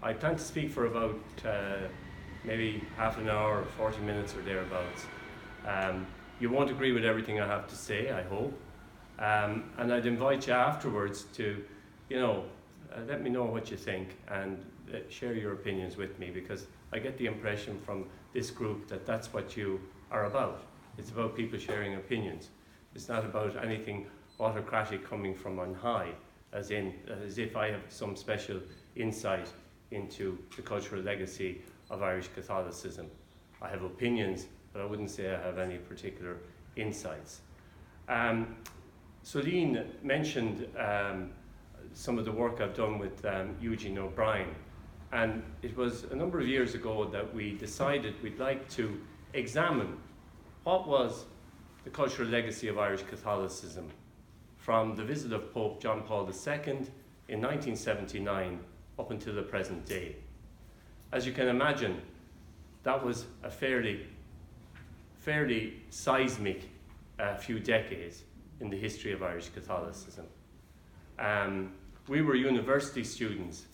I plan to speak for about maybe half an hour, 40 minutes or thereabouts. You won't agree with everything I have to say, I hope. And I'd invite you afterwards to, let me know what you think and share your opinions with me, because I get the impression from this group that that's what you are about. It's about people sharing opinions. It's not about anything autocratic coming from on high, as if I have some special insight into the cultural legacy of Irish Catholicism. I have opinions, but I wouldn't say I have any particular insights. Solín mentioned some of the work I've done with Eugene O'Brien, and it was a number of years ago that we decided we'd like to examine what was the cultural legacy of Irish Catholicism from the visit of Pope John Paul II in 1979 up until the present day. As you can imagine, that was a fairly seismic few decades in the history of Irish Catholicism. We were university students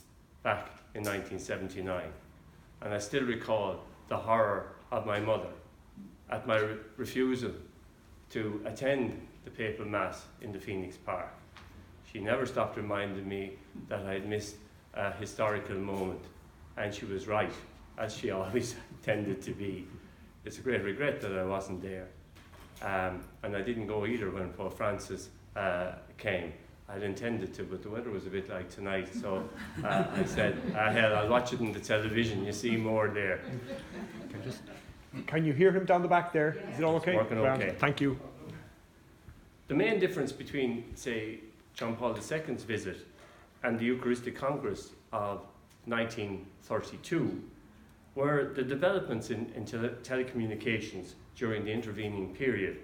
back in 1979, and I still recall the horror of my mother at my refusal to attend the papal mass in the Phoenix Park. She never stopped reminding me that I had missed a historical moment, and she was right, as she always tended to be. It's a great regret that I wasn't there. And I didn't go either when Pope Francis came. I'd intended to, but the weather was a bit like tonight, so I said, hell, I'll watch it on the television, you see more there. Can you hear him down the back there? Is it all okay? It's working okay. Thank you. The main difference between, say, John Paul II's visit and the Eucharistic Congress of 1932 were the developments in telecommunications during the intervening period,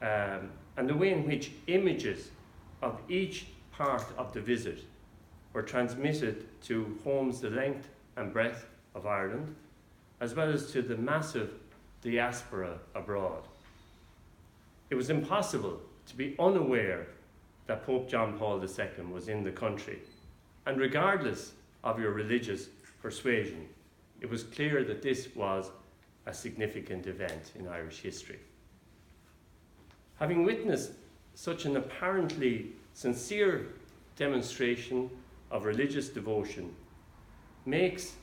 and the way in which images of each part of the visit were transmitted to homes the length and breadth of Ireland, as well as to the massive diaspora abroad. It was impossible to be unaware that Pope John Paul II was in the country, and regardless of your religious persuasion, it was clear that this was a significant event in Irish history. Having witnessed such an apparently sincere demonstration of religious devotion makes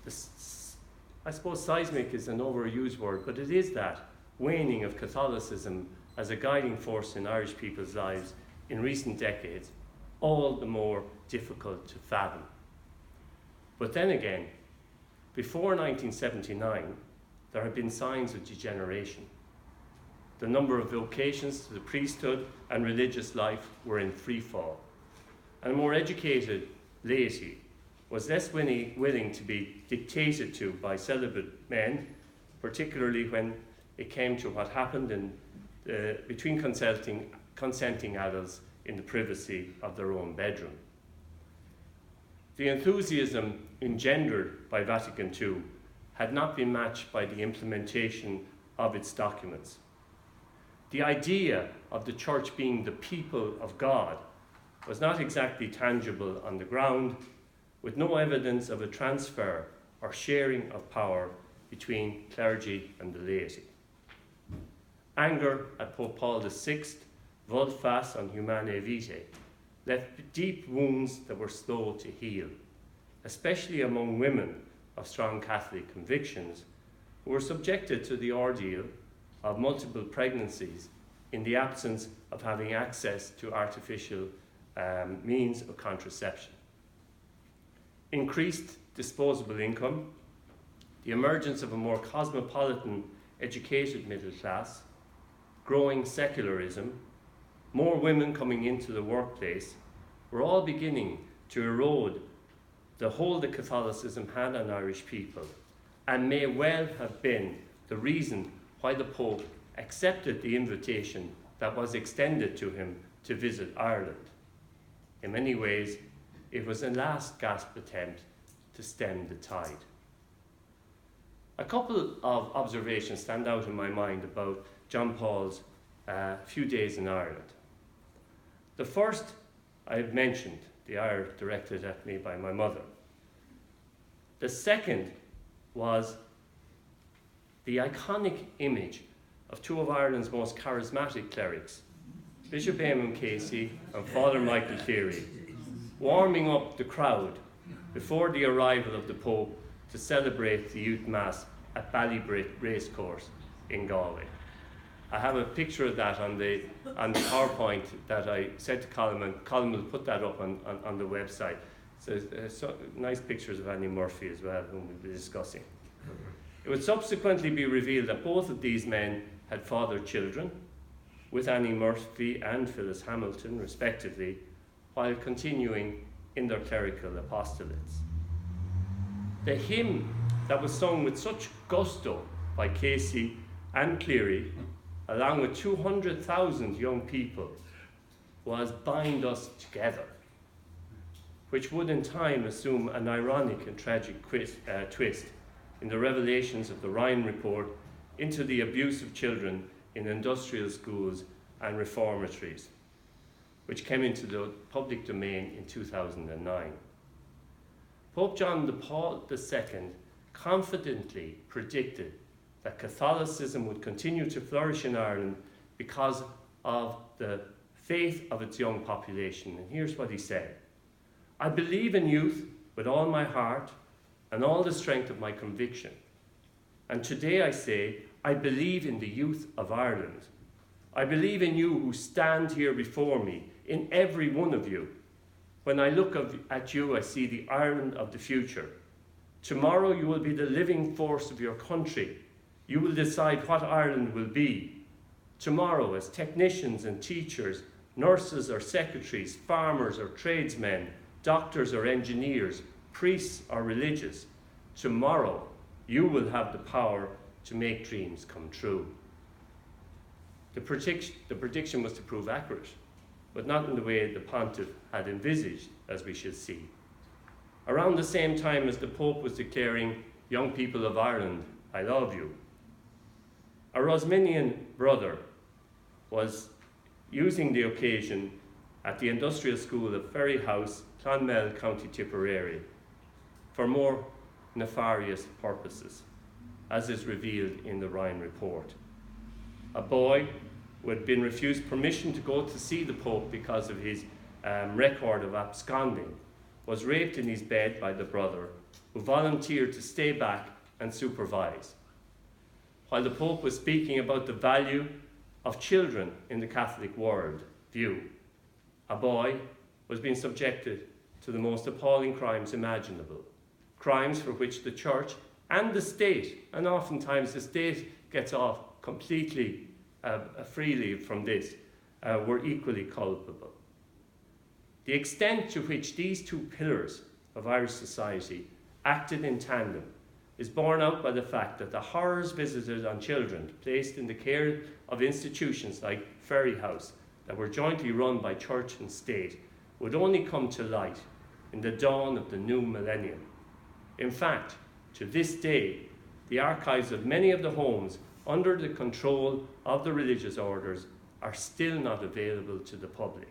this, I suppose seismic is an overused word, but it is that waning of Catholicism as a guiding force in Irish people's lives in recent decades all the more difficult to fathom. But then again, before 1979, there had been signs of degeneration. The number of vocations to the priesthood and religious life were in free fall, and a more educated laity was less willing to be dictated to by celibate men, particularly when it came to what happened between consenting adults in the privacy of their own bedroom. The enthusiasm engendered by Vatican II had not been matched by the implementation of its documents. The idea of the Church being the people of God was not exactly tangible on the ground, with no evidence of a transfer or sharing of power between clergy and the laity. Anger at Pope Paul VI, vult fas on humanae vitae, left deep wounds that were slow to heal, especially among women of strong Catholic convictions who were subjected to the ordeal of multiple pregnancies in the absence of having access to artificial means of contraception. Increased disposable income, the emergence of a more cosmopolitan, educated middle class, growing secularism, more women coming into the workplace were all beginning to erode the hold that Catholicism had on Irish people, and may well have been the reason why the Pope accepted the invitation that was extended to him to visit Ireland. In many ways, it was a last gasp attempt to stem the tide. A couple of observations stand out in my mind about John Paul's few days in Ireland. The first I have mentioned, the ire directed at me by my mother. The second was the iconic image of two of Ireland's most charismatic clerics, Bishop Eamon Casey and Father Michael Cleary, warming up the crowd before the arrival of the Pope to celebrate the youth mass at Ballybrae Racecourse in Galway. I have a picture of that on the PowerPoint that I sent to Colin, and Colin will put that up on the website. So nice pictures of Annie Murphy as well, whom we'll be discussing. It would subsequently be revealed that both of these men had fathered children, with Annie Murphy and Phyllis Hamilton, respectively, while continuing in their clerical apostolates. The hymn that was sung with such gusto by Casey and Cleary, along with 200,000 young people, was Bind Us Together, which would in time assume an ironic and tragic twist in the revelations of the Ryan Report into the abuse of children in industrial schools and reformatories, which came into the public domain in 2009. Pope John Paul II confidently predicted that Catholicism would continue to flourish in Ireland because of the faith of its young population. And here's what he said: "I believe in youth with all my heart and all the strength of my conviction. And today I say, I believe in the youth of Ireland. I believe in you who stand here before me, in every one of you. When I look at you, I see the Ireland of the future. Tomorrow you will be the living force of your country. You will decide what Ireland will be. Tomorrow, as technicians and teachers, nurses or secretaries, farmers or tradesmen, doctors or engineers, priests or religious, tomorrow you will have the power to make dreams come true." The prediction was to prove accurate, but not in the way the pontiff had envisaged, as we shall see. Around the same time as the Pope was declaring, "Young people of Ireland, I love you," a Rosminian brother was using the occasion at the Industrial School of Ferry House, Clonmel, County Tipperary, for more nefarious purposes, as is revealed in the Ryan Report. A boy who had been refused permission to go to see the Pope because of his record of absconding was raped in his bed by the brother, who volunteered to stay back and supervise. While the Pope was speaking about the value of children in the Catholic world view, a boy was being subjected to the most appalling crimes imaginable, crimes for which the Church and the state, and oftentimes the state gets off completely freely from this, were equally culpable. The extent to which these two pillars of Irish society acted in tandem is borne out by the fact that the horrors visited on children placed in the care of institutions like Ferry House that were jointly run by church and state would only come to light in the dawn of the new millennium. In fact, to this day, the archives of many of the homes under the control of the religious orders are still not available to the public.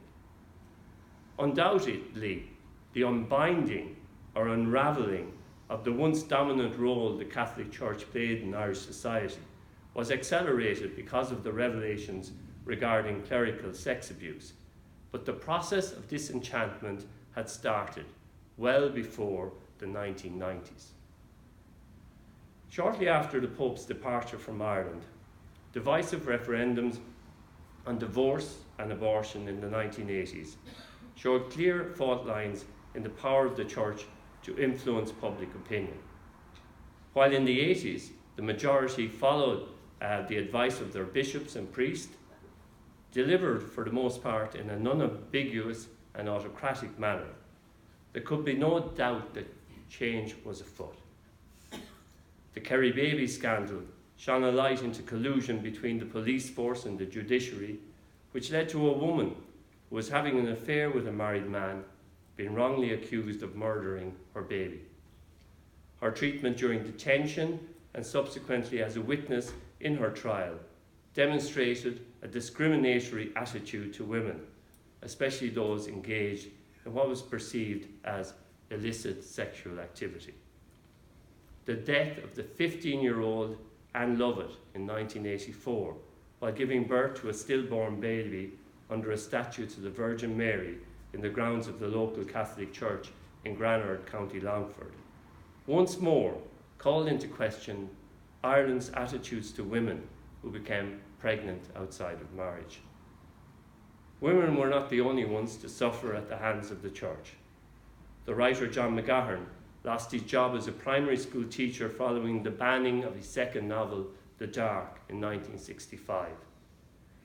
Undoubtedly, the unbinding or unravelling of the once dominant role the Catholic Church played in Irish society was accelerated because of the revelations regarding clerical sex abuse, but the process of disenchantment had started well before the 1990s. Shortly after the Pope's departure from Ireland, divisive referendums on divorce and abortion in the 1980s showed clear fault lines in the power of the Church to influence public opinion. While in the 80s, the majority followed the advice of their bishops and priests, delivered for the most part in an unambiguous and autocratic manner, there could be no doubt that change was afoot. The Kerry Baby scandal shone a light into collusion between the police force and the judiciary, which led to a woman who was having an affair with a married man being wrongly accused of murdering her baby. Her treatment during detention and subsequently as a witness in her trial demonstrated a discriminatory attitude to women, especially those engaged in what was perceived as illicit sexual activity. the death of the 15-year-old Anne Lovett in 1984 while giving birth to a stillborn baby under a statue to the Virgin Mary in the grounds of the local Catholic Church in Granard, County Longford, once more called into question Ireland's attitudes to women who became pregnant outside of marriage. Women were not the only ones to suffer at the hands of the Church. The writer John McGahern lost his job as a primary school teacher following the banning of his second novel, The Dark, in 1965.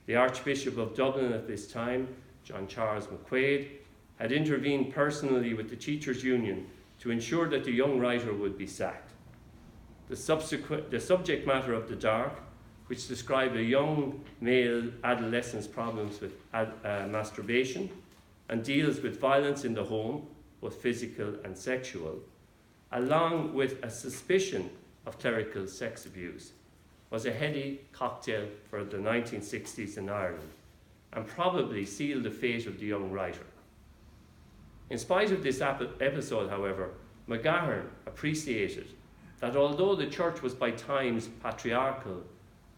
The Archbishop of Dublin at this time, John Charles McQuaid, had intervened personally with the Teachers' Union to ensure that the young writer would be sacked. The subject matter of The Dark, which described a young male adolescent's problems with masturbation and deals with violence in the home, both physical and sexual, along with a suspicion of clerical sex abuse, was a heady cocktail for the 1960s in Ireland and probably sealed the fate of the young writer. In spite of this episode, however, McGahern appreciated that although the Church was by times patriarchal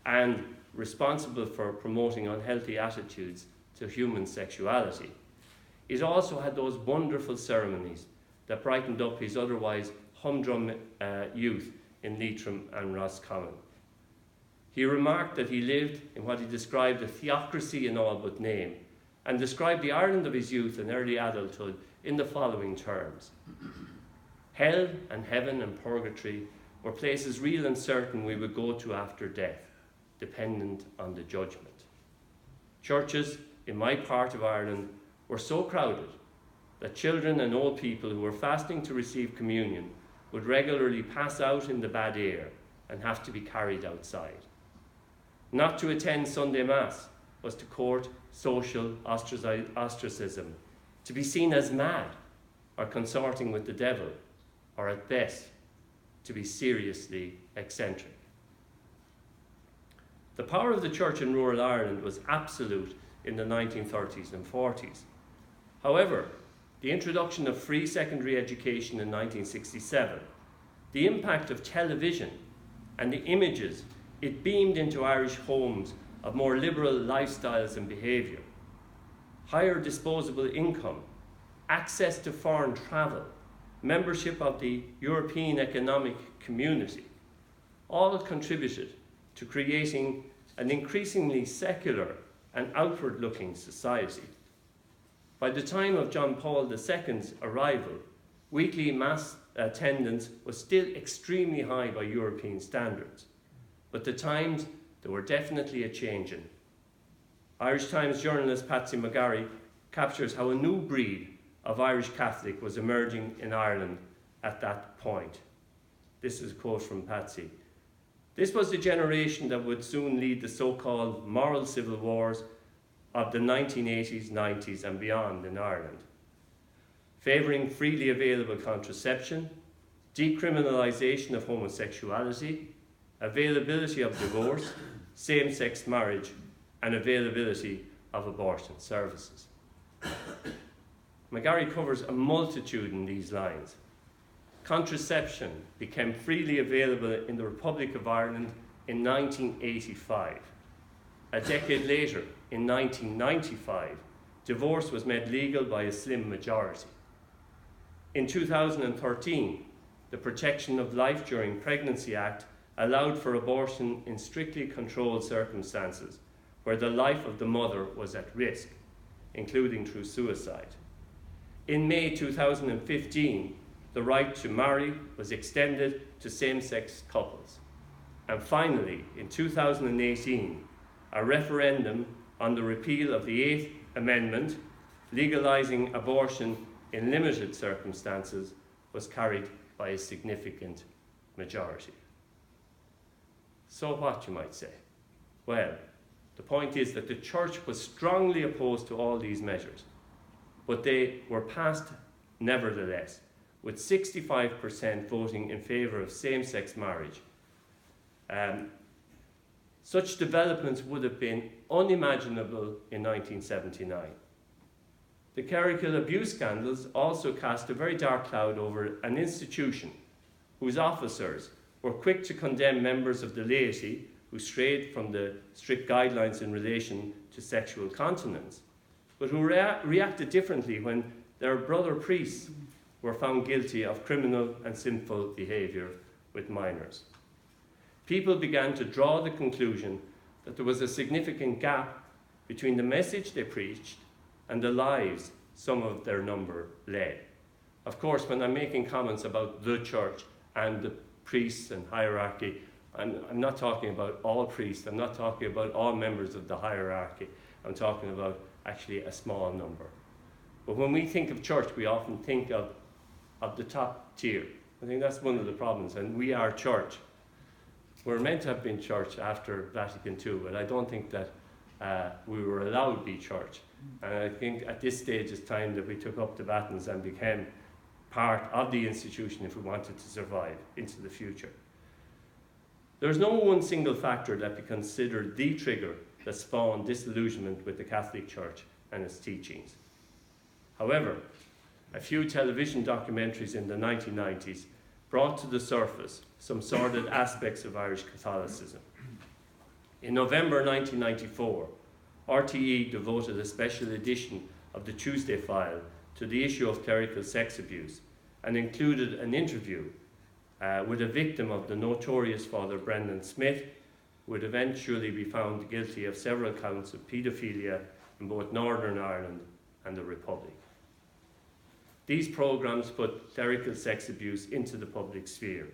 and responsible for promoting unhealthy attitudes to human sexuality, it also had those wonderful ceremonies that brightened up his otherwise humdrum youth in Leitrim and Roscommon. He remarked that he lived in what he described a theocracy in all but name, and described the Ireland of his youth and early adulthood in the following terms. Hell and heaven and purgatory were places real and certain we would go to after death, dependent on the judgment. Churches in my part of Ireland were so crowded that children and old people who were fasting to receive communion would regularly pass out in the bad air and have to be carried outside. Not to attend Sunday Mass was to court social ostracism, to be seen as mad or consorting with the devil, or at best, to be seriously eccentric. The power of the Church in rural Ireland was absolute in the 1930s and 40s. However, the introduction of free secondary education in 1967, the impact of television, and the images it beamed into Irish homes of more liberal lifestyles and behaviour, higher disposable income, access to foreign travel, membership of the European Economic Community, all contributed to creating an increasingly secular and outward-looking society. By the time of John Paul II's arrival, weekly mass attendance was still extremely high by European standards, but the times there were definitely a change in. Irish Times journalist Patsy McGarry captures how a new breed of Irish Catholic was emerging in Ireland at that point. This is a quote from Patsy. This was the generation that would soon lead the so-called moral civil wars of the 1980s, 90s and beyond in Ireland, favouring freely available contraception, decriminalisation of homosexuality, availability of divorce, same-sex marriage, and availability of abortion services. McGarry covers a multitude in these lines. Contraception became freely available in the Republic of Ireland in 1985. A decade later, in 1995, divorce was made legal by a slim majority. In 2013, the Protection of Life During Pregnancy Act allowed for abortion in strictly controlled circumstances where the life of the mother was at risk, including through suicide. In May 2015, the right to marry was extended to same-sex couples. And finally, in 2018, a referendum on the repeal of the 8th Amendment, legalising abortion in limited circumstances, was carried by a significant majority. So what, you might say? Well, the point is that the Church was strongly opposed to all these measures, but they were passed nevertheless, with 65% voting in favour of same-sex marriage. Such developments would have been unimaginable in 1979. The clerical abuse scandals also cast a very dark cloud over an institution whose officers were quick to condemn members of the laity who strayed from the strict guidelines in relation to sexual continence, but who reacted differently when their brother priests were found guilty of criminal and sinful behaviour with minors. People began to draw the conclusion that there was a significant gap between the message they preached and the lives some of their number led. Of course, when I'm making comments about the church and the priests and hierarchy, I'm not talking about all priests, I'm not talking about all members of the hierarchy, I'm talking about actually a small number. But when we think of church, we often think of the top tier. I think that's one of the problems, and we are church. We're meant to have been church after Vatican II, but I don't think that we were allowed to be church. And I think at this stage it's time that we took up the batons and became part of the institution if we wanted to survive into the future. There's no one single factor that be considered the trigger that spawned disillusionment with the Catholic Church and its teachings. However, a few television documentaries in the 1990s brought to the surface some sordid aspects of Irish Catholicism. In November 1994, RTE devoted a special edition of the Tuesday File to the issue of clerical sex abuse and included an interview with a victim of the notorious Father Brendan Smith, who would eventually be found guilty of several counts of paedophilia in both Northern Ireland and the Republic. These programmes put clerical sex abuse into the public sphere,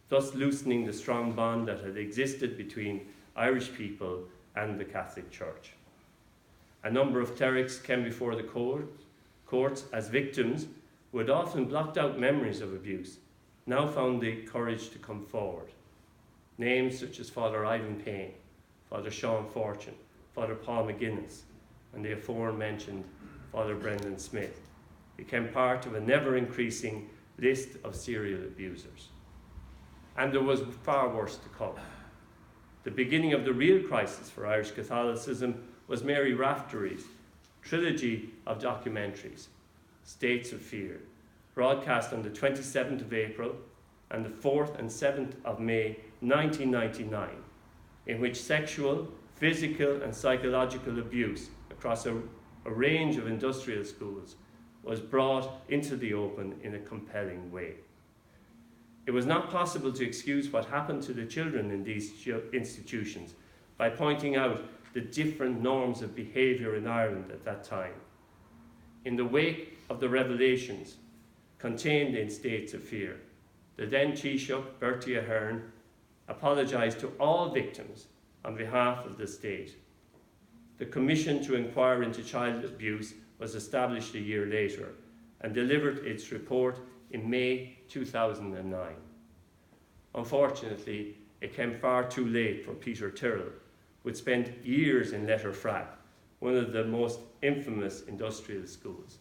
thus loosening the strong bond that had existed between Irish people and the Catholic Church. A number of clerics came before the courts as victims who had often blocked out memories of abuse, now found the courage to come forward. Names such as Father Ivan Payne, Father Sean Fortune, Father Paul McGuinness, and the aforementioned Father Brendan Smith became part of a never-increasing list of serial abusers. And there was far worse to come. The beginning of the real crisis for Irish Catholicism was Mary Raftery's trilogy of documentaries, States of Fear, broadcast on the 27th of April and the 4th and 7th of May 1999, in which sexual, physical and psychological abuse across a range of industrial schools was brought into the open in a compelling way. It was not possible to excuse what happened to the children in these institutions by pointing out the different norms of behaviour in Ireland at that time. In the wake of the revelations contained in States of Fear, the then Taoiseach, Bertie Ahern, apologised to all victims on behalf of the state. The Commission to Inquire into Child Abuse was established a year later and delivered its report in May 2009. Unfortunately, it came far too late for Peter Tyrrell, who had spent years in Letterfrack, one of the most infamous industrial schools.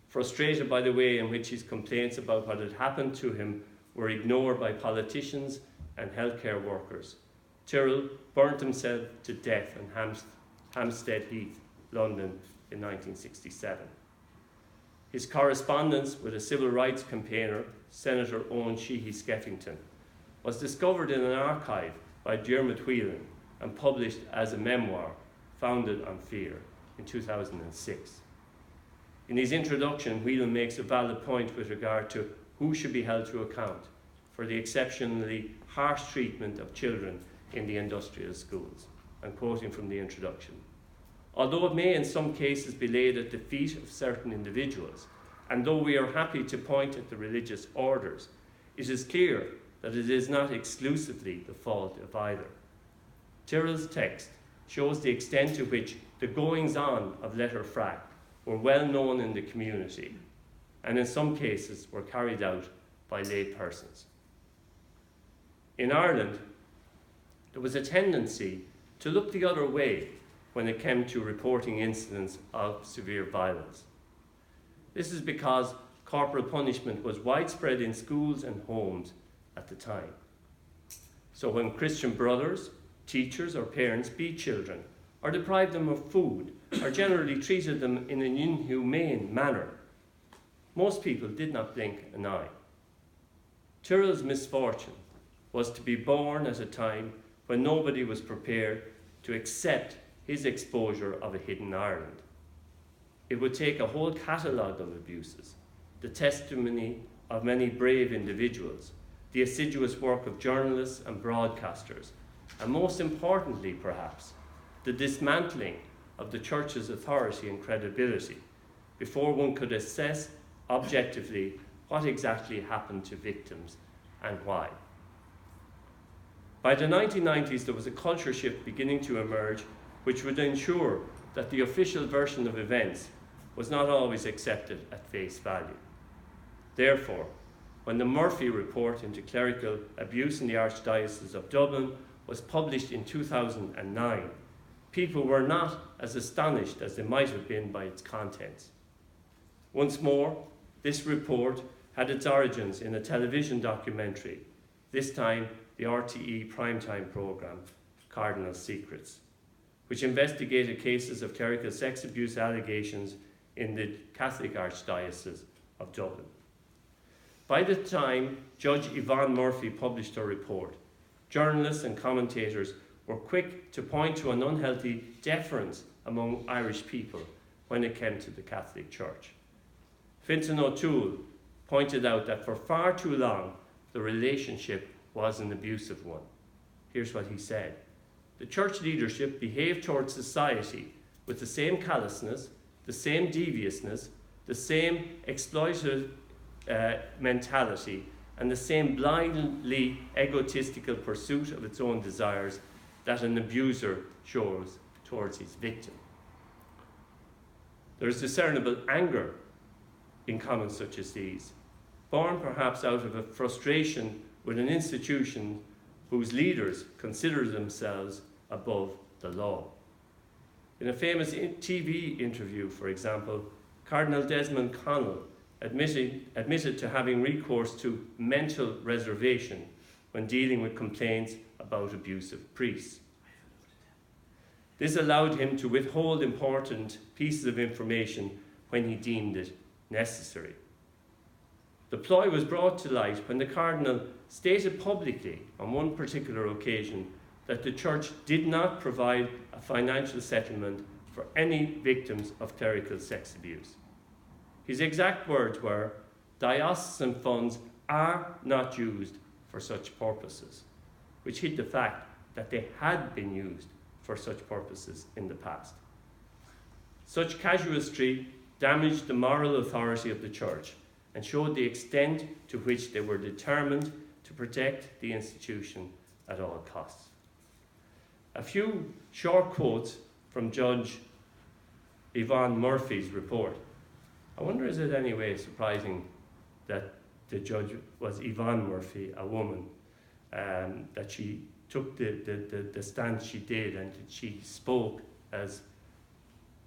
Frustrated by the way in which his complaints about what had happened to him were ignored by politicians and healthcare workers, Tyrrell burnt himself to death in Hampstead Heath, London, in 1967. His correspondence with a civil rights campaigner, Senator Owen Sheehy Skeffington, was discovered in an archive by Diarmuid Whelan and published as a memoir, Founded on Fear, in 2006. In his introduction, Whelan makes a valid point with regard to who should be held to account for the exceptionally harsh treatment of children in the industrial schools. I'm quoting from the introduction. Although it may in some cases be laid at the feet of certain individuals, and though we are happy to point at the religious orders, it is clear that it is not exclusively the fault of either. Tyrrell's text shows the extent to which the goings-on of Letterfrack were well known in the community, and in some cases were carried out by lay persons. In Ireland, there was a tendency to look the other way when it came to reporting incidents of severe violence. This is because corporal punishment was widespread in schools and homes at the time. So when Christian brothers, teachers or parents beat children or deprived them of food or generally treated them in an inhumane manner, most people did not blink an eye. Tyrrell's misfortune was to be born at a time when nobody was prepared to accept his exposure of a hidden Ireland. It would take a whole catalogue of abuses, the testimony of many brave individuals, the assiduous work of journalists and broadcasters, and most importantly, perhaps, the dismantling of the Church's authority and credibility before one could assess objectively what exactly happened to victims and why. By the 1990s, there was a culture shift beginning to emerge which would ensure that the official version of events was not always accepted at face value. Therefore, when the Murphy report into clerical abuse in the Archdiocese of Dublin was published in 2009, people were not as astonished as they might have been by its contents. Once more, this report had its origins in a television documentary, this time the RTE primetime programme, Cardinal Secrets, which investigated cases of clerical sex abuse allegations in the Catholic Archdiocese of Dublin. By the time Judge Eamon Maher published her report, journalists and commentators were quick to point to an unhealthy deference among Irish people when it came to the Catholic Church. Fintan O'Toole pointed out that for far too long the relationship was an abusive one. Here's what he said: "The church leadership behaved towards society with the same callousness, the same deviousness, the same exploitative mentality, and the same blindly egotistical pursuit of its own desires that an abuser shows towards his victim." There is discernible anger in comments such as these, born perhaps out of a frustration with an institution whose leaders consider themselves above the law. In a famous TV interview, for example, Cardinal Desmond Connell admitted to having recourse to mental reservation when dealing with complaints about abusive priests. This allowed him to withhold important pieces of information when he deemed it necessary. The ploy was brought to light when the Cardinal stated publicly on one particular occasion that the Church did not provide a financial settlement for any victims of clerical sex abuse. His exact words were, "Diocesan funds are not used for such purposes," which hid the fact that they had been used for such purposes in the past. Such casuistry damaged the moral authority of the Church and showed the extent to which they were determined to protect the institution at all costs. A few short quotes from Judge Eamon Maher's report. I wonder, is it any way surprising that the judge was Eamon Maher, a woman, that she took the stance she did and she spoke as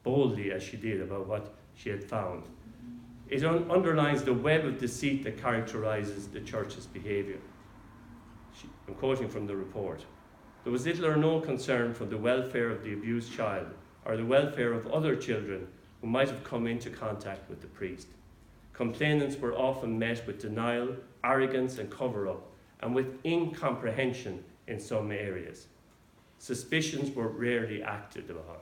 boldly as she did about what she had found. It underlines the web of deceit that characterises the Church's behaviour. I'm quoting from the report. "There was little or no concern for the welfare of the abused child or the welfare of other children who might have come into contact with the priest. Complainants were often met with denial, arrogance and cover-up, and with incomprehension in some areas. Suspicions were rarely acted upon."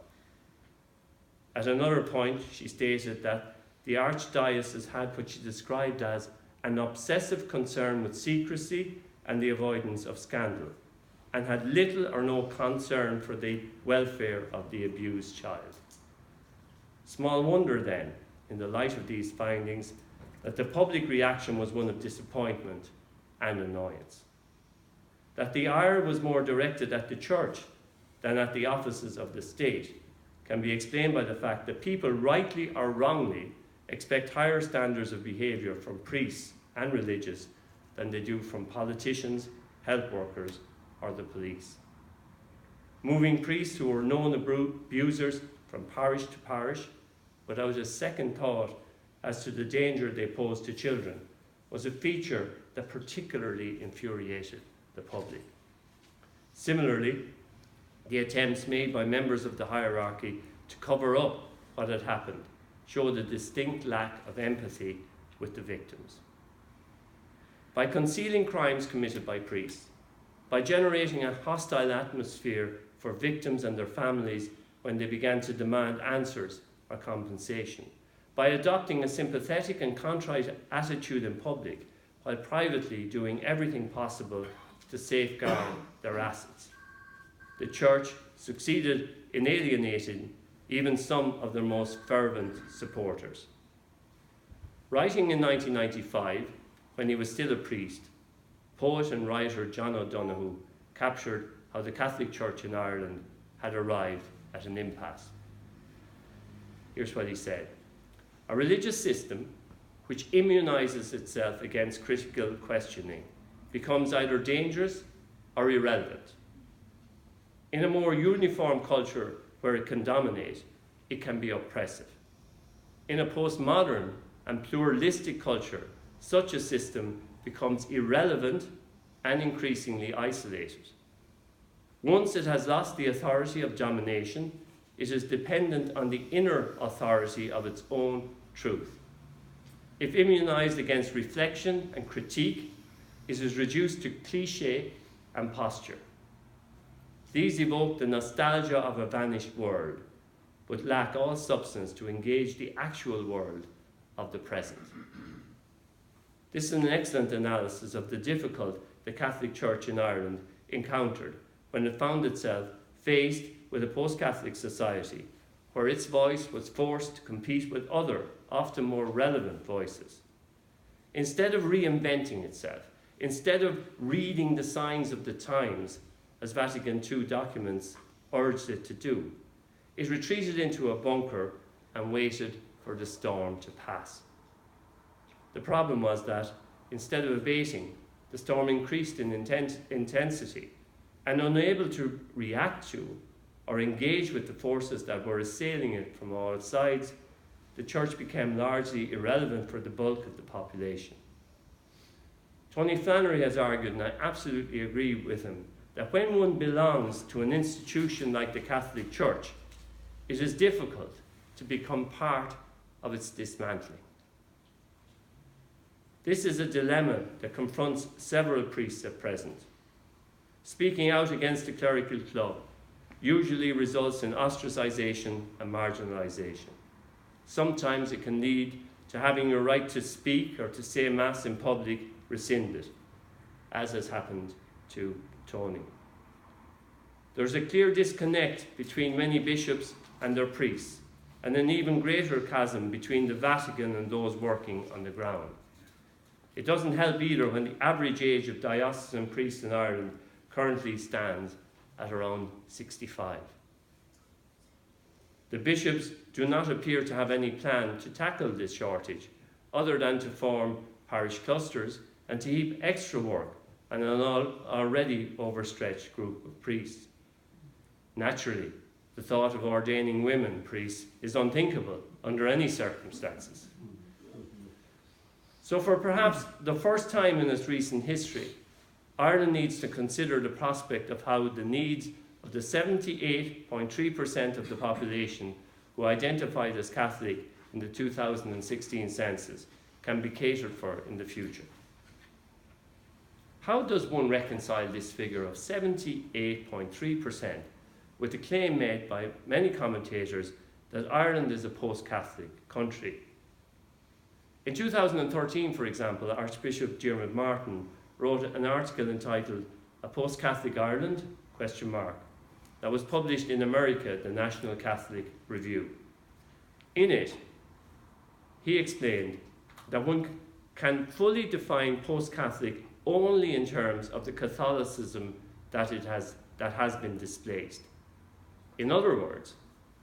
At another point, she stated that the Archdiocese had what she described as an obsessive concern with secrecy and the avoidance of scandal, and had little or no concern for the welfare of the abused child. Small wonder then, in the light of these findings, that the public reaction was one of disappointment and annoyance. That the ire was more directed at the Church than at the offices of the state can be explained by the fact that people, rightly or wrongly, expect higher standards of behaviour from priests and religious than they do from politicians, health workers, or the police. Moving priests who were known abusers from parish to parish, without a second thought as to the danger they posed to children, was a feature that particularly infuriated the public. Similarly, the attempts made by members of the hierarchy to cover up what had happened showed a distinct lack of empathy with the victims. by concealing crimes committed by priests, by generating a hostile atmosphere for victims and their families when they began to demand answers or compensation, by adopting a sympathetic and contrite attitude in public while privately doing everything possible to safeguard their assets. The Church succeeded in alienating even some of their most fervent supporters. Writing in 1995, when he was still a priest, poet and writer John O'Donoghue captured how the Catholic Church in Ireland had arrived at an impasse. Here's what he said: "A religious system which immunizes itself against critical questioning becomes either dangerous or irrelevant. In a more uniform culture where it can dominate, it can be oppressive. In a postmodern and pluralistic culture, such a system becomes irrelevant and increasingly isolated. Once it has lost the authority of domination, it is dependent on the inner authority of its own truth. If immunized against reflection and critique, it is reduced to cliché and posture. These evoke the nostalgia of a vanished world, but lack all substance to engage the actual world of the present." This is an excellent analysis of the difficulty the Catholic Church in Ireland encountered when it found itself faced with a post-Catholic society where its voice was forced to compete with other, often more relevant voices. Instead of reinventing itself, instead of reading the signs of the times, as Vatican II documents urged it to do, it retreated into a bunker and waited for the storm to pass. The problem was that, instead of abating, the storm increased in intensity, and unable to react to or engage with the forces that were assailing it from all sides, the Church became largely irrelevant for the bulk of the population. Tony Flannery has argued, and I absolutely agree with him, that when one belongs to an institution like the Catholic Church, it is difficult to become part of its dismantling. This is a dilemma that confronts several priests at present. Speaking out against the clerical club usually results in ostracization and marginalization. Sometimes it can lead to having your right to speak or to say Mass in public rescinded, as has happened to Tony. There's a clear disconnect between many bishops and their priests, and an even greater chasm between the Vatican and those working on the ground. It doesn't help either when the average age of diocesan priests in Ireland currently stands at around 65. The bishops do not appear to have any plan to tackle this shortage, other than to form parish clusters and to heap extra work on an already overstretched group of priests. Naturally, the thought of ordaining women priests is unthinkable under any circumstances. So for perhaps the first time in its recent history, Ireland needs to consider the prospect of how the needs of the 78.3% of the population who identified as Catholic in the 2016 census can be catered for in the future. How does one reconcile this figure of 78.3% with the claim made by many commentators that Ireland is a post-Catholic country? In 2013, for example, Archbishop Diarmuid Martin wrote an article entitled "A Post-Catholic Ireland?" that was published in America, the National Catholic Review. In it, he explained that one can fully define post-Catholic only in terms of the Catholicism that has been displaced. In other words,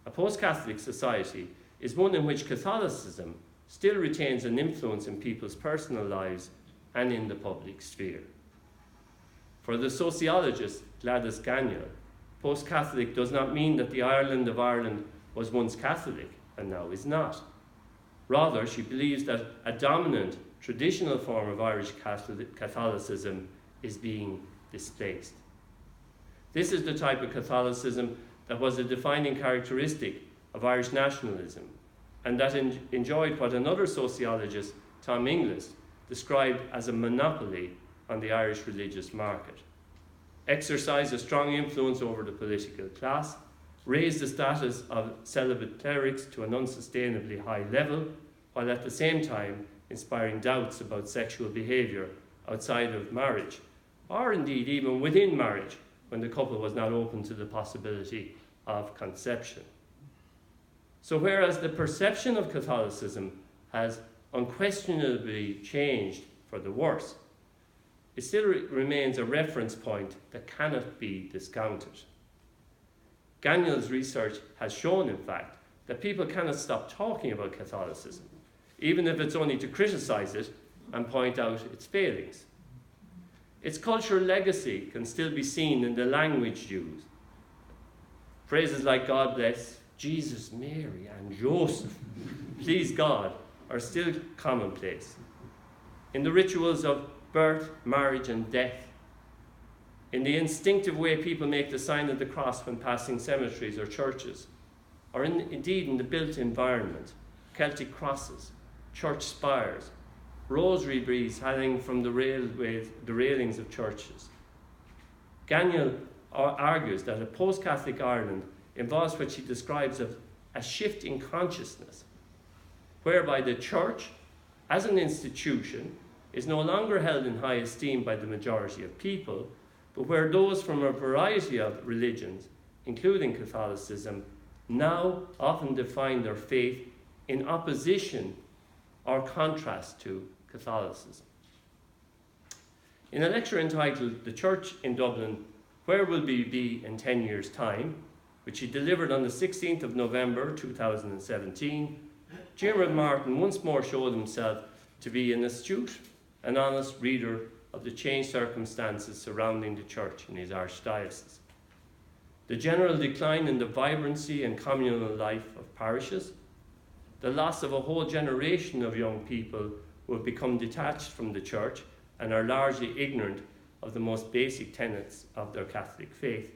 a post-Catholic society is one in which Catholicism still retains an influence in people's personal lives and in the public sphere. For the sociologist Gladys Gagnon, post-Catholic does not mean that the Ireland of Ireland was once Catholic and now is not. Rather, she believes that a dominant traditional form of Irish Catholicism is being displaced. This is the type of Catholicism that was a defining characteristic of Irish nationalism, and that enjoyed what another sociologist, Tom Inglis, described as a monopoly on the Irish religious market, exercised a strong influence over the political class, raised the status of celibate clerics to an unsustainably high level, while at the same time inspiring doubts about sexual behaviour outside of marriage, or indeed even within marriage, when the couple was not open to the possibility of conception. So whereas the perception of Catholicism has unquestionably changed for the worse, it still remains a reference point that cannot be discounted. Gagno's research has shown, in fact, that people cannot stop talking about Catholicism, even if it's only to criticise it and point out its failings. Its cultural legacy can still be seen in the language used. Phrases like God bless, Jesus, Mary, and Joseph, please God, are still commonplace. In the rituals of birth, marriage, and death, in the instinctive way people make the sign of the cross when passing cemeteries or churches, or indeed in the built environment, Celtic crosses, church spires, rosary beads hanging from the railings of churches. Gagno argues that a post-Catholic Ireland involves what she describes as a shift in consciousness, whereby the church, as an institution, is no longer held in high esteem by the majority of people, but where those from a variety of religions, including Catholicism, now often define their faith in opposition or contrast to Catholicism. In a lecture entitled The Church in Dublin, Where Will We Be in 10 Years' Time?, which he delivered on the 16th of November 2017, Eamon Maher once more showed himself to be an astute and honest reader of the changed circumstances surrounding the church in his archdiocese. The general decline in the vibrancy and communal life of parishes, the loss of a whole generation of young people who have become detached from the church and are largely ignorant of the most basic tenets of their Catholic faith,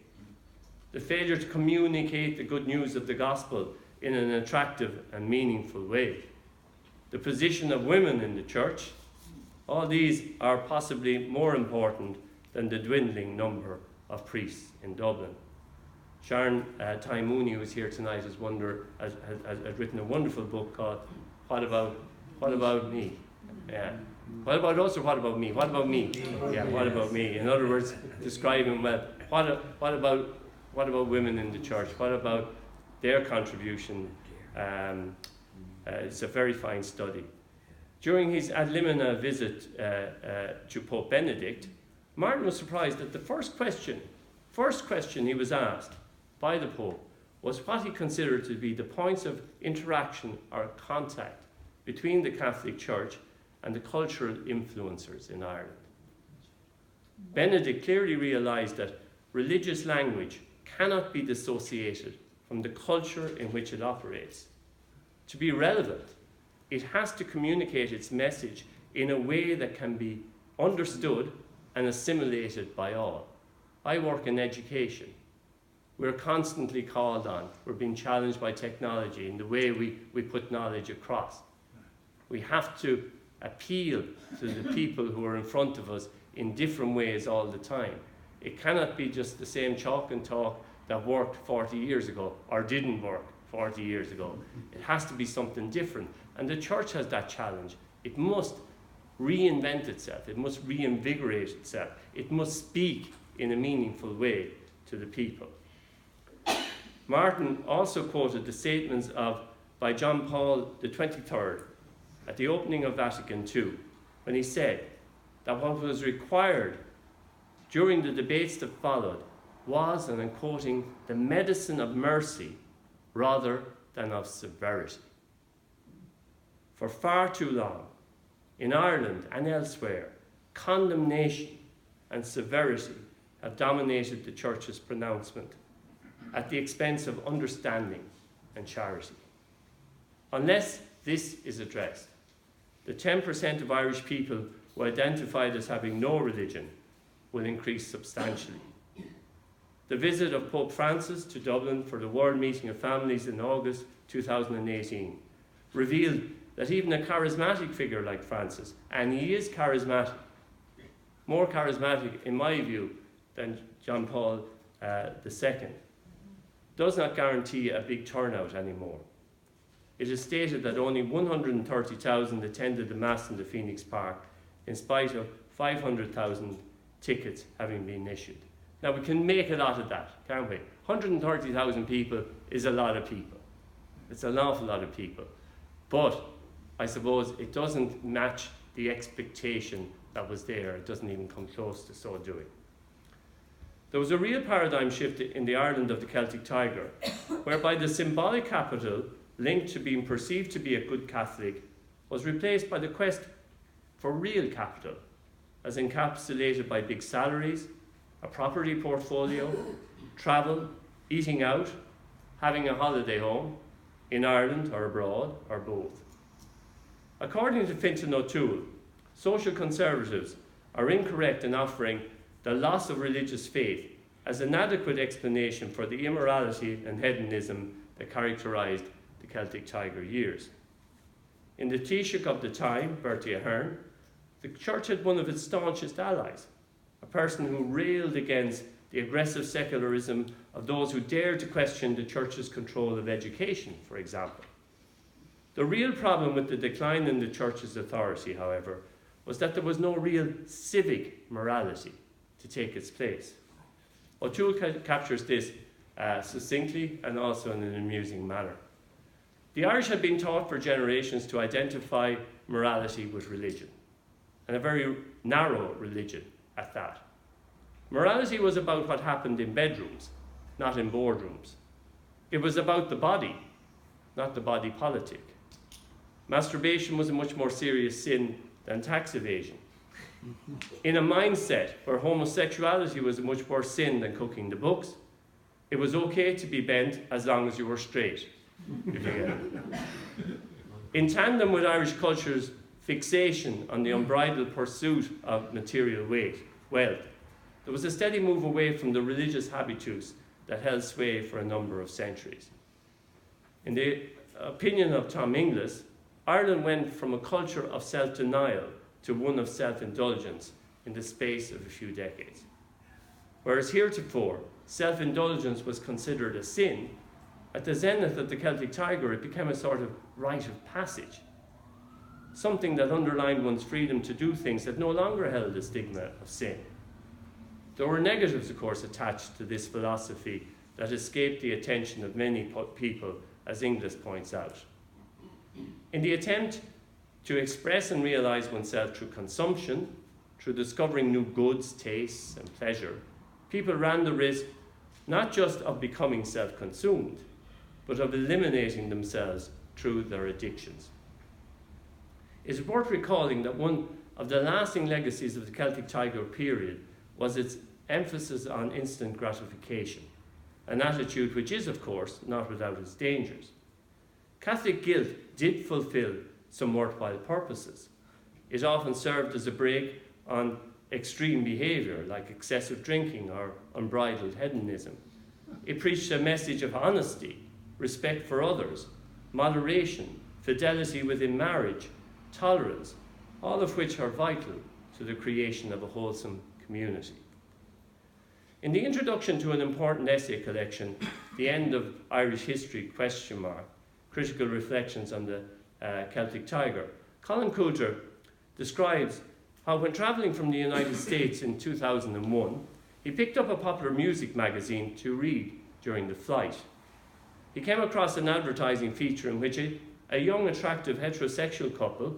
the failure to communicate the good news of the gospel in an attractive and meaningful way, the position of women in the church, all these are possibly more important than the dwindling number of priests in Dublin. Sharon Taimouni, who is here tonight, has written a wonderful book called What About Me? Yeah. What about us, or what about me? What about me? Yeah, what about me? In other words, describing, well, what about women in the church? What about their contribution? It's a very fine study. During his ad limina visit to Pope Benedict, Martin was surprised that the first question he was asked by the Pope was what he considered to be the points of interaction or contact between the Catholic Church and the cultural influencers in Ireland. Benedict clearly realised that religious language cannot be dissociated from the culture in which it operates. To be relevant, it has to communicate its message in a way that can be understood and assimilated by all. I work in education. We're constantly called on. We're being challenged by technology in the way we put knowledge across. We have to appeal to the people who are in front of us in different ways all the time. It cannot be just the same chalk and talk that worked 40 years ago or didn't work 40 years ago. It has to be something different. And the church has that challenge. It must reinvent itself. It must reinvigorate itself. It must speak in a meaningful way to the people. Martin also quoted the statements by John Paul the 23rd at the opening of Vatican II, when he said that what was required during the debates that followed was, and I'm quoting, the medicine of mercy rather than of severity. For far too long, in Ireland and elsewhere, condemnation and severity have dominated the Church's pronouncement at the expense of understanding and charity. Unless this is addressed, the 10% of Irish people who identified as having no religion will increase substantially. The visit of Pope Francis to Dublin for the World Meeting of Families in August 2018 revealed that even a charismatic figure like Francis, and he is charismatic, more charismatic in my view than John Paul II, does not guarantee a big turnout anymore. It is stated that only 130,000 attended the Mass in the Phoenix Park, in spite of 500,000 tickets having been issued. Now we can make a lot of that, can't we? 130,000 people is a lot of people. It's an awful lot of people. But I suppose it doesn't match the expectation that was there. It doesn't even come close to so doing. There was a real paradigm shift in the Ireland of the Celtic Tiger, whereby the symbolic capital linked to being perceived to be a good Catholic was replaced by the quest for real capital, as encapsulated by big salaries, a property portfolio, travel, eating out, having a holiday home, in Ireland or abroad, or both. According to Fintan O'Toole, social conservatives are incorrect in offering the loss of religious faith as an adequate explanation for the immorality and hedonism that characterised the Celtic Tiger years. In the Taoiseach of the time, Bertie Ahern, the church had one of its staunchest allies, a person who railed against the aggressive secularism of those who dared to question the church's control of education, for example. The real problem with the decline in the church's authority, however, was that there was no real civic morality to take its place. O'Toole captures this succinctly and also in an amusing manner. The Irish had been taught for generations to identify morality with religion, and a very narrow religion at that. Morality was about what happened in bedrooms, not in boardrooms. It was about the body, not the body politic. Masturbation was a much more serious sin than tax evasion. In a mindset where homosexuality was a much worse sin than cooking the books, it was okay to be bent as long as you were straight, if you get it. In tandem with Irish culture's fixation on the unbridled pursuit of material wealth, there was a steady move away from the religious habitus that held sway for a number of centuries. In the opinion of Tom Inglis, Ireland went from a culture of self-denial to one of self-indulgence in the space of a few decades. Whereas heretofore, self-indulgence was considered a sin, at the zenith of the Celtic Tiger it became a sort of rite of passage, something that underlined one's freedom to do things that no longer held the stigma of sin. There were negatives, of course, attached to this philosophy that escaped the attention of many people, as Inglis points out. In the attempt to express and realise oneself through consumption, through discovering new goods, tastes, and pleasure, people ran the risk not just of becoming self-consumed, but of eliminating themselves through their addictions. It is worth recalling that one of the lasting legacies of the Celtic Tiger period was its emphasis on instant gratification, an attitude which is, of course, not without its dangers. Catholic guilt did fulfill some worthwhile purposes. It often served as a brake on extreme behaviour, like excessive drinking or unbridled hedonism. It preached a message of honesty, respect for others, moderation, fidelity within marriage, tolerance, all of which are vital to the creation of a wholesome community. In the introduction to an important essay collection, The End of Irish History, Critical Reflections on the Celtic Tiger, Colin Coulter describes how when travelling from the United States in 2001, he picked up a popular music magazine to read during the flight. He came across an advertising feature in which a young, attractive heterosexual couple,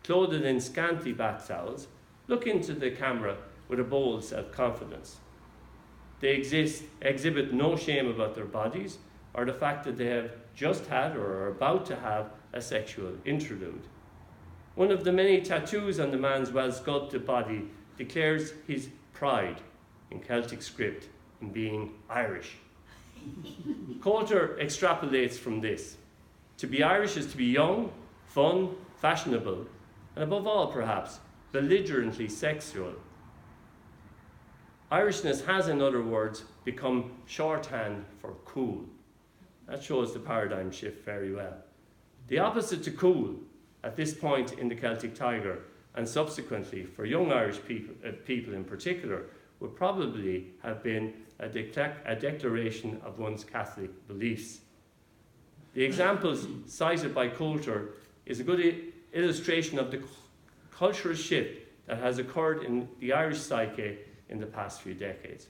clothed in scanty bath towels, look into the camera with a bold self-confidence. They exhibit no shame about their bodies or the fact that they have just had or are about to have a sexual interlude. One of the many tattoos on the man's well-sculpted body declares his pride in Celtic script in being Irish. Coulter extrapolates from this. To be Irish is to be young, fun, fashionable, and above all, perhaps, belligerently sexual. Irishness has, in other words, become shorthand for cool. That shows the paradigm shift very well. The opposite to cool at this point in the Celtic Tiger, and subsequently for young Irish people in particular, would probably have been a declaration of one's Catholic beliefs. The examples cited by Coulter is a good illustration of the cultural shift that has occurred in the Irish psyche in the past few decades.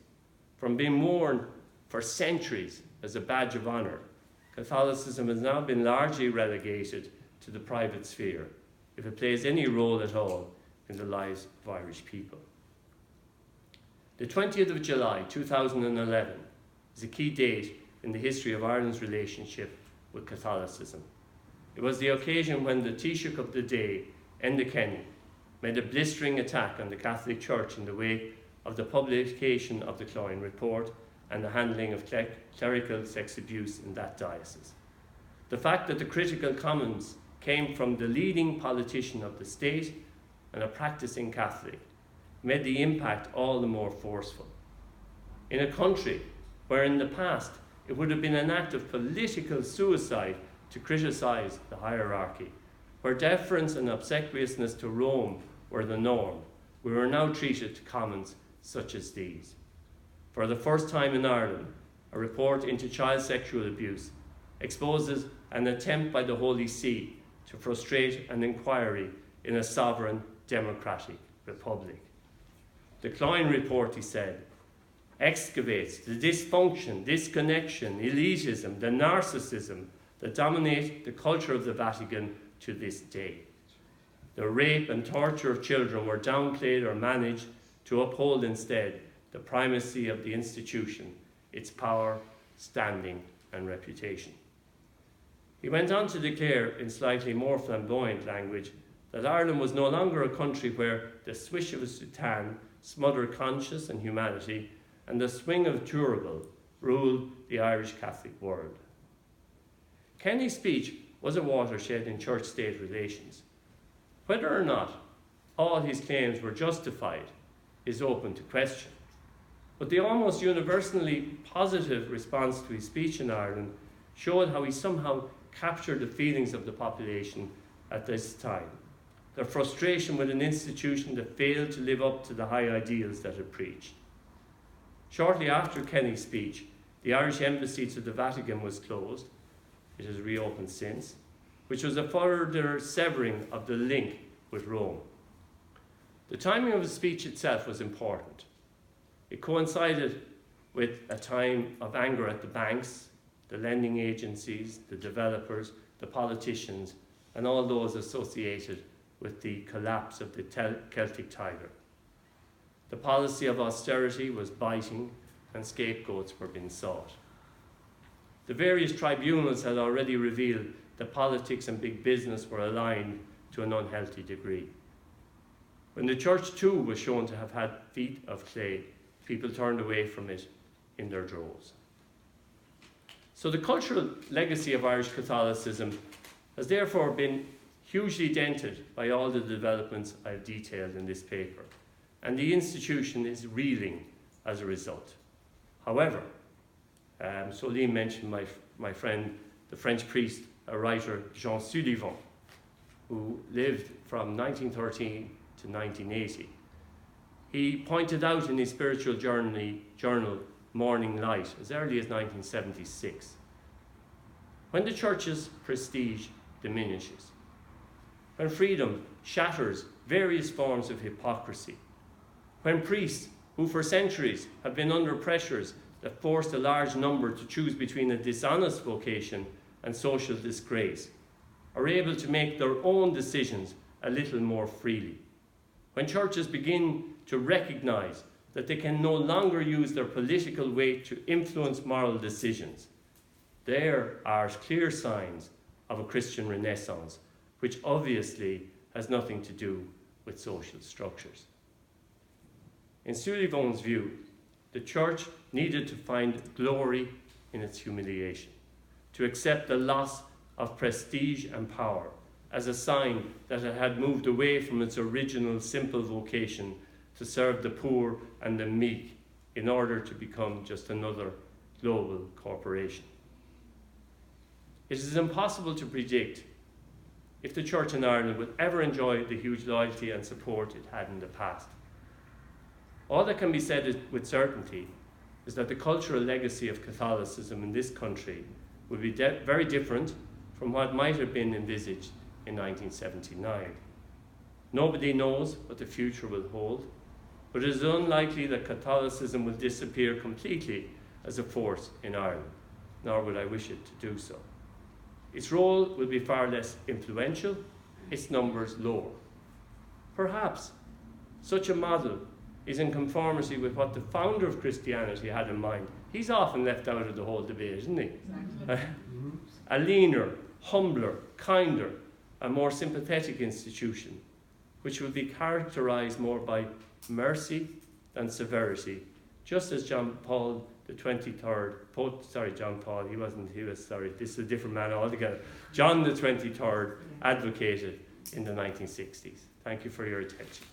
From being worn for centuries as a badge of honour, Catholicism has now been largely relegated to the private sphere, if it plays any role at all in the lives of Irish people. The 20th of July 2011 is a key date in the history of Ireland's relationship with Catholicism. It was the occasion when the Taoiseach of the day, Enda Kenny, made a blistering attack on the Catholic Church in the wake of the publication of the Cloyne Report and the handling of clerical sex abuse in that diocese. The fact that the critical comments came from the leading politician of the state and a practicing Catholic made the impact all the more forceful. In a country where in the past it would have been an act of political suicide to criticise the hierarchy, where deference and obsequiousness to Rome were the norm, we were now treated to comments such as these. For the first time in Ireland, a report into child sexual abuse exposes an attempt by the Holy See to frustrate an inquiry in a sovereign democratic republic. The Cloyne Report, he said, excavates the dysfunction, disconnection, elitism, the narcissism that dominate the culture of the Vatican to this day. The rape and torture of children were downplayed or managed to uphold instead the primacy of the institution, its power, standing, and reputation. He went on to declare in slightly more flamboyant language that Ireland was no longer a country where the swish of a soutane smothered conscience and humanity, and the swing of Turrbal ruled the Irish Catholic world. Kenny's speech was a watershed in church-state relations. Whether or not all his claims were justified is open to question. But the almost universally positive response to his speech in Ireland showed how he somehow captured the feelings of the population at this time, their frustration with an institution that failed to live up to the high ideals that it preached. Shortly after Kenny's speech, the Irish embassy to the Vatican was closed. It has reopened since, which was a further severing of the link with Rome. The timing of the speech itself was important. It coincided with a time of anger at the banks, the lending agencies, the developers, the politicians, and all those associated with the collapse of the Celtic Tiger. The policy of austerity was biting, and scapegoats were being sought. The various tribunals had already revealed that politics and big business were aligned to an unhealthy degree. When the church too was shown to have had feet of clay, people turned away from it in their droves. So the cultural legacy of Irish Catholicism has therefore been hugely dented by all the developments I've detailed in this paper, and the institution is reeling as a result. However, Liam mentioned my friend, the French priest, writer Jean Sullivan, who lived from 1913 to 1980. He pointed out in his spiritual journal, Morning Light, as early as 1976, when the church's prestige diminishes, when freedom shatters various forms of hypocrisy, when priests, who for centuries have been under pressures that forced a large number to choose between a dishonest vocation and social disgrace, are able to make their own decisions a little more freely, when churches begin to recognize that they can no longer use their political weight to influence moral decisions, there are clear signs of a Christian renaissance, which obviously has nothing to do with social structures. In Sullivan's view, the church needed to find glory in its humiliation, to accept the loss of prestige and power as a sign that it had moved away from its original simple vocation to serve the poor and the meek in order to become just another global corporation. It is impossible to predict if the Church in Ireland will ever enjoy the huge loyalty and support it had in the past. All that can be said with certainty is that the cultural legacy of Catholicism in this country will be very different from what might have been envisaged in 1979. Nobody knows what the future will hold, but it is unlikely that Catholicism will disappear completely as a force in Ireland, nor would I wish it to do so. Its role will be far less influential, its numbers lower. Perhaps such a model is in conformity with what the founder of Christianity had in mind. He's often left out of the whole debate, isn't he? Exactly. A leaner, humbler, kinder, and more sympathetic institution, which would be characterized more by mercy than severity, just as John Paul the 23rd, this is a different man altogether. John the 23rd advocated in the 1960s. Thank you for your attention.